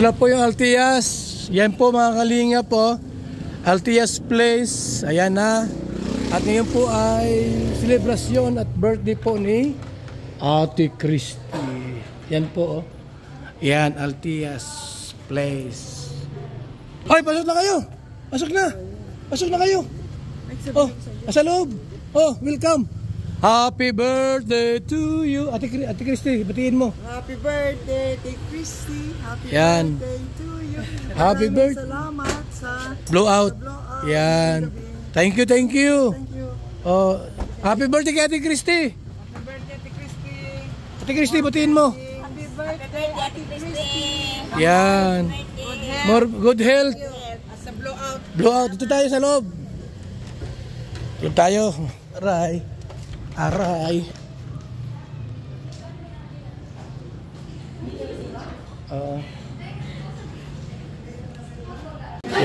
Wala po yung Altias. Yan po mga kalinga po. Altias Place. Ayan na. At ngayon po ay selebrasyon at birthday po ni Ate Christy. Yan po. Yan, Altias Place. Hoy, pasok na kayo. Pasok na. Pasok na kayo. Oh, nasa loob. Oh, welcome. Happy birthday to you. Ate Christy, batiin mo. Happy birthday, Ate Christy. Happy Yan. birthday to you. Happy birthday. Salamat sa Blowout. Yan. Thank you, thank you. Thank you. Oh, happy birthday kay Ate Christy. Happy birthday, Ate Christy. Ate Christy, batiin mo. Happy birthday, Ate Christy. Yan. More good health. Sa blowout. Blowout. Dito tayo sa loob. Dito tayo. Aray. Aray.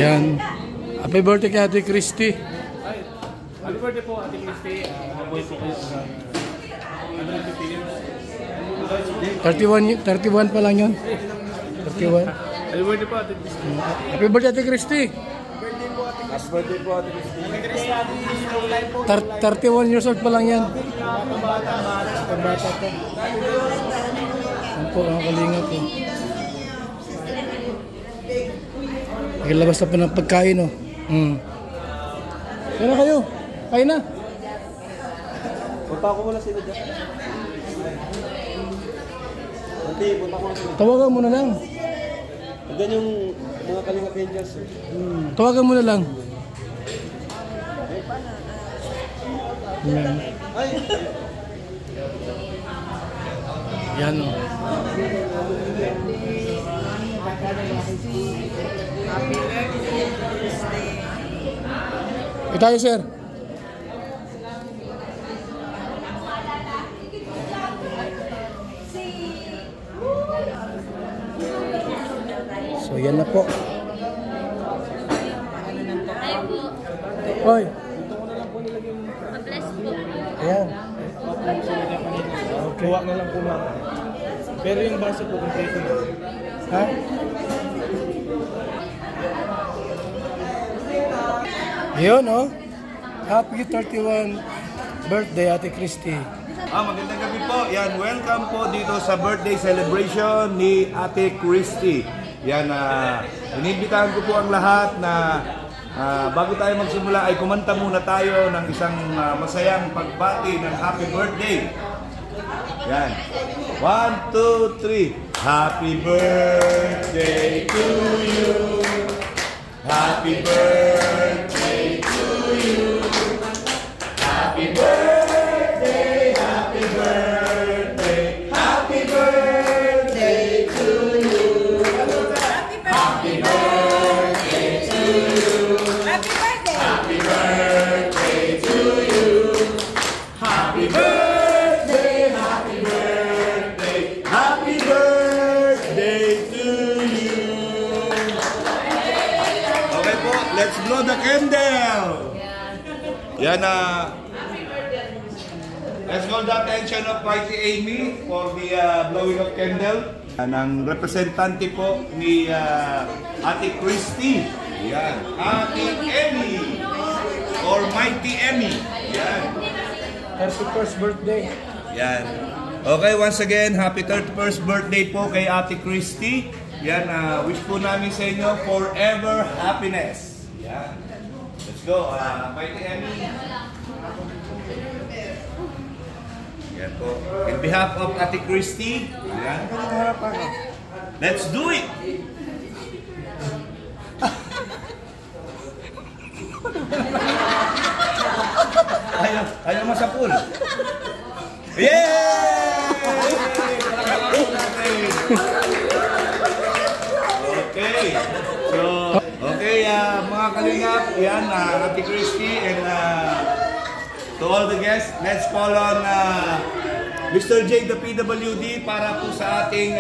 Yan. Happy birthday kay Ate Christy. Happy birthday po, Ate Christy. Mabuhay po kayo sa 31 pa lang yun. 31. Happy birthday po, Ate Christy. Happy birthday Ate Christy. Happy birthday po, Ate Christy. 31 years old pa lang yan. Pambata po. Yan po ang kalinga po. Naglabas na po ng pagkain, oh. Kaya na kayo. Kain na. Punta ko muna sila dyan. Ate, punta ko muna sila. Tawagan mo na lang. Andyan yung mga Kalingap Angels. Tawagan mo na lang. Yan. Ay! Yan, oh. Ito tayo, sir. So, yan na po. Hoy. Ayan. Okay. Kuha na lang po lang. Pero yung baso po, kompleto na. Ha? Yun, oh. Happy 31 birthday, Ate Christy. Magandang gabi po. Yan, welcome po dito sa birthday celebration ni Ate Christy. Yan, inibitahan ko po ang lahat na bago tayo magsimula ay kumanta muna tayo ng isang masayang pagbati ng happy birthday. Yan. 1, 2, 3. Happy birthday to you. Happy birthday to you. Happy birthday, happy birthday, happy birthday to you. Happy birthday to you. Happy birthday to you. Happy birthday, happy birthday, happy birthday to you. Okay po, let's blow the candle. Yan na. Let's call the attention of Mighty Amy for the blowing of candle. Ng representante po ni Ate Christy. Yan. Ate Amy. Or Mighty Amy. Yan. 31st birthday. Yan. Okay, once again, happy 31st birthday po kay Ate Christy. Yan, wish po namin sa inyo forever happiness. Yan. Let's go, Mighty Amy. Yan po. In behalf of Ate Christy, yan. Let's do it! ayaw masapul. Yay! Okay. So, okay, mga kalingap, yan, Ate Christy and to all the guests, let's call on Mr. J, the PWD, para po sa ating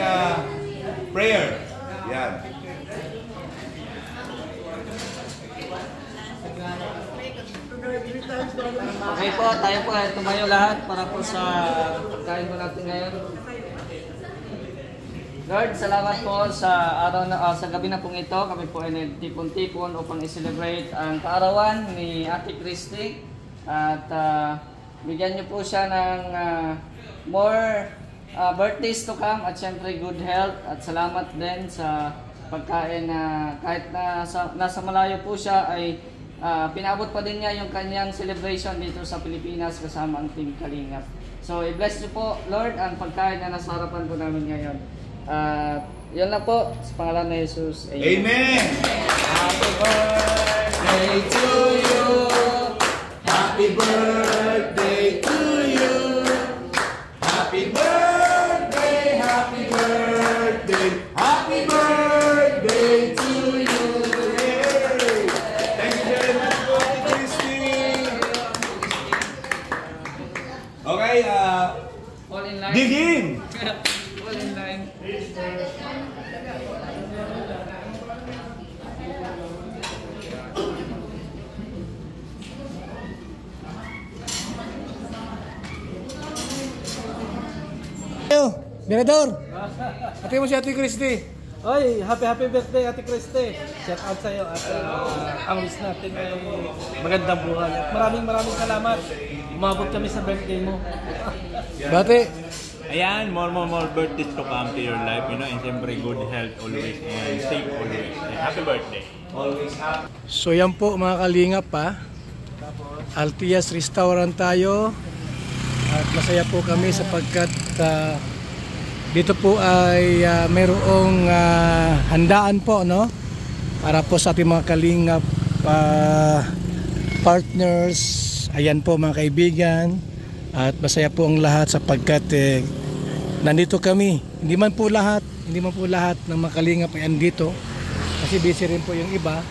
prayer. Yan. Okay po, tayo po ay tumayo lahat para po sa pagkain po natin ngayon. Lord, salamat po sa araw na sa gabi na pong ito. Kami po ay nagtipon-tipon upang i-celebrate ang kaarawan ni Ate Christy. At bigyan niyo po siya ng more birthdays to come at syempre good health. At salamat din sa pagkain na kahit nasa malayo po siya ay pinabot pa din niya yung kanyang celebration dito sa Pilipinas kasama ang Team Kalingap. So i-bless niyo po Lord ang pagkain na nasa harapan po namin ngayon. Yun lang po sa pangalan ni Jesus. Amen. Amen. Happy birthday to you. Happy birthday to you. Happy birthday, happy birthday, happy birthday to you. Yay! Thank you very much po, Ate Christy. Okay, All in line. begin. All in line. Mirador! Ate mo si Ate Christy. Oy, happy birthday Ate Christy. Shout out sa iyo at ang wish natin ay magandang buhay. At maraming salamat. Umabot kami sa birthday mo. Bate, Ayan, more birthdays to come to your life, you know, and siyempre good health always and safe always. And happy birthday. so yan po mga kalingap pa. Altias Restaurant tayo. At masaya po kami sapagkat dito po ay mayroong handaan po, no? Para po sa ating mga kalingap partners. Ayan po mga kaibigan. At masaya po ang lahat sapagkat nandito kami. Hindi man po lahat ng mga kalingap ay andito. Kasi busy rin po yung iba.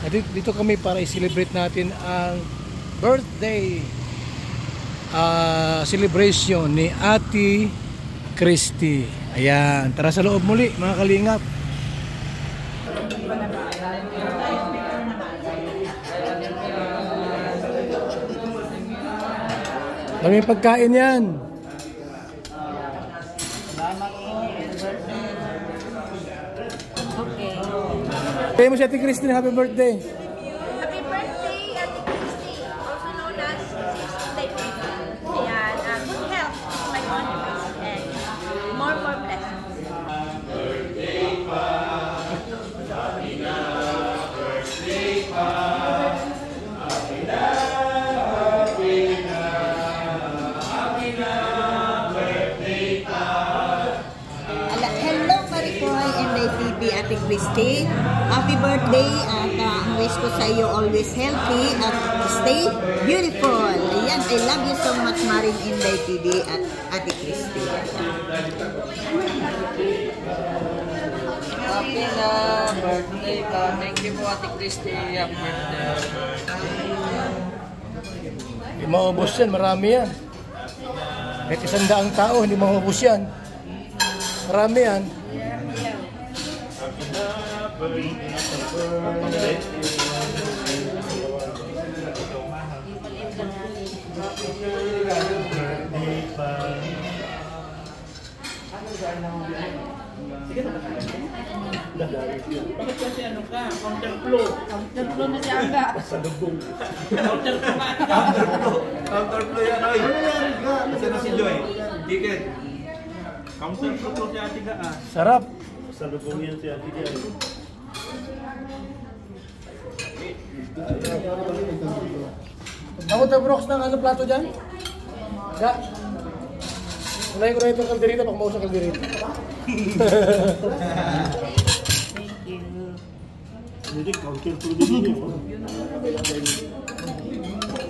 At dito kami para i-celebrate natin ang birthday celebration ni Ate Christy. Ayan, tara sa loob muli mga kalingap. Daming pagkain yan. Kaya mo si Ate Christy, happy birthday. Happy birthday, Ate Christy, also known as 60th birthday. Ayan, good health is my only wish and more blessings. Hello, Maricoy and TV Ate Christy. Happy birthday at ang wish ko sa iyo always healthy at stay beautiful. Ayan, I love you so much, Maring Inday TV at Ate Christy. Happy na birthday ka. Thank you po Ate Christy. Happy birthday. Hindi maubos yan, marami yan. Kahit 100 tao, hindi maubos yan. Marami yan. Bakit kasi ano ka? Counterflow. Counterflow na si Aga. Counterflow yan, oy. Saan na si Joy? Ticket. Counterflow to si Ate Ga. Sarap. Sa lubong yan si Ate Ga. Ako Brooks ng ano plato dyan? Ga. Unahin ko na itong kalderita, baka mausap kalderita. Hindi, counterflow din yun.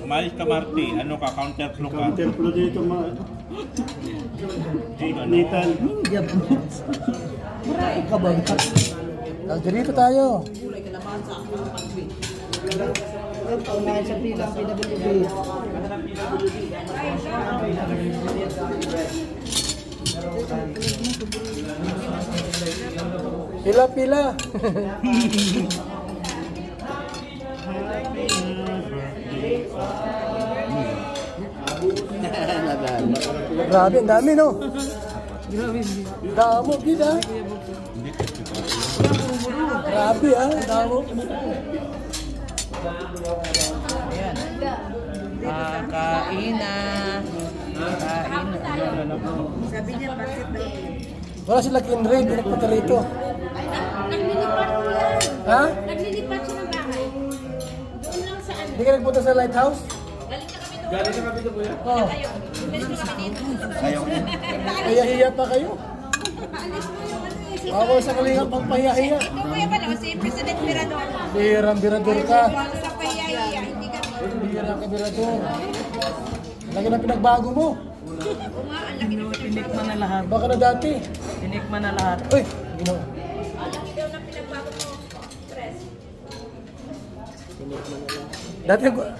Umalis ka, Marty. Ano ka? Counterflow ka? Counterflow dito, Nathan. Kalderita tayo. Pila-pila. Grabe, ang dami no. Damo, gida. Grabe ah, damo. Ayan. Kain na. Kain na. Sabi niya, bakit daw? Wala sila kinray, di nagpunta rito. Naglilipat ko yan. Ha? Naglilipat siya ng bahay. Doon lang sa ano. Hindi ka nagpunta sa lighthouse? Galing na kami doon. Oo. Kayo. Umalis na kami dito. Kaya hiya pa kayo. Paalis mo yung ano eh. Ako sa kalinga pang pahiya-hiya. Ito kuya pala, si President Mirador. Biram-birador ka. Wala sa pahiya-hiya, hindi kami. Biram ka birador. Lagi na pinagbago mo. Oo nga, ang laki na Tinikman na lahat. Baka na dati. Tinikman na lahat. Uy, ginawa. Ang laki daw na pinagbago mo. Stress.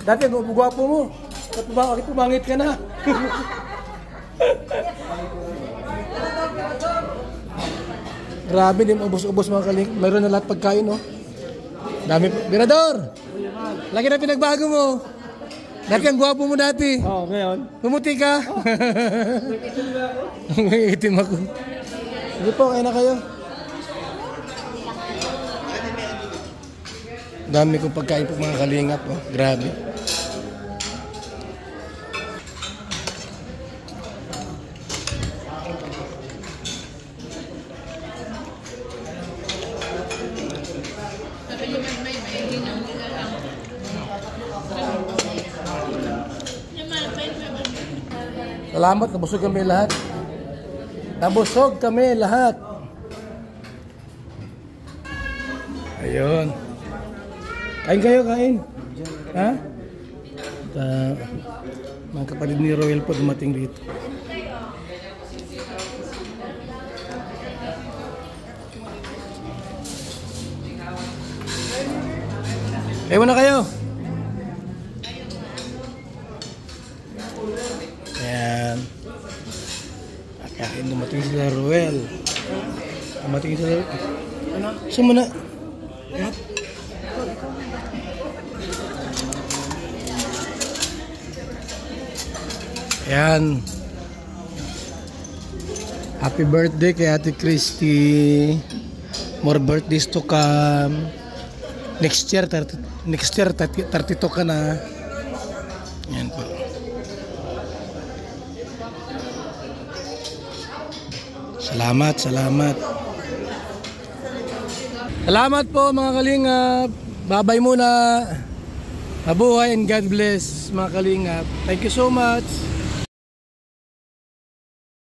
Dati ang gwapo mo. Bakit pumangit ka na? Grabe, di mo ubos-ubos mga kaling. Mayroon na lahat pagkain, no? Dami. Birador! Lagi na pinagbago mo. Dati ang gwapo mo dati. Oo, ngayon. Pumuti ka. Itim ako. Sige po, kaya na kayo. Dami kong pagkain po mga kalingap. Oh. Grabe. Salamat, nabusog kami lahat. Nabusog kami lahat. Ayun. Kain kayo, kain. Ha? Mga kapatid ni Royal po dumating dito. Ewan na kayo. Ayan. Kakain dumating sila Royal. Dumating sila. Sumuna. Ayan. Happy birthday kay Ate Christy. More birthdays to come. Next year 32 ka na. Ayan po. Salamat, salamat. Salamat po mga kalingap. Babay muna. Mabuhay and God bless mga kalingap. Thank you so much.